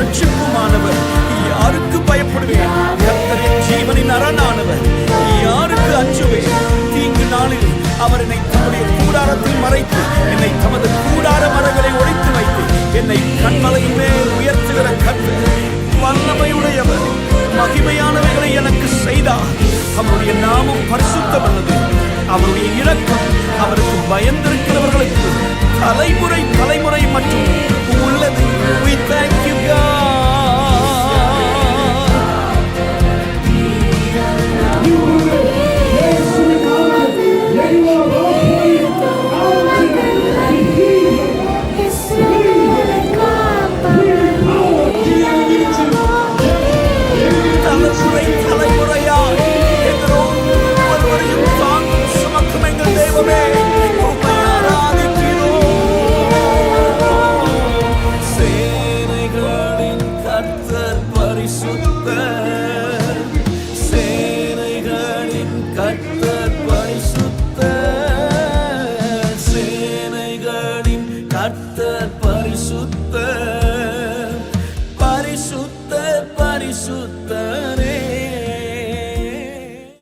இரட்சிப்புமானவர். யாருக்கு பயப்படுவேன்? கர்த்தரின் ஜீவனின் அரணானவர். யாருக்கு அஞ்சுவேன்? தீங்கு நாளில் அவர் என்னை தம்முடைய கூடாரத்தில் மறைத்து, என்னை தமது கூடார மரங்களை ஒழித்து வைத்து, என்னை கன்மலையின் மேல் உயர்த்துகிற கர்த்தர் வல்லமையுடையவர். மகிமையானவைகளை எனக்கு செய்தார். அவருடைய நாமம் பரிசுத்தமானது. அவருடைய இரக்கம் அவருக்கு பயந்திருக்கிறவர்களுக்கு தலைமுறை தலைமுறை மற்றும் உள்ளது. We thank you, God. தலைமுறை தலைமுறையாய் எங்கள் ஒவ்வொருவரையும் தாங்கும் சுமக்கும் எங்கள் தெய்வமே, உம்மை ஆராதிக்கிறோம். சேனைகளின் கர்த்தர் பரிசுத்தர். சேனைகளின் கர்த்தர் பரிசுத்தர். சேனைகளின் கர்த்தர் பரிசுத்தர். பரிசுத்தர் பரிசுத்தரே.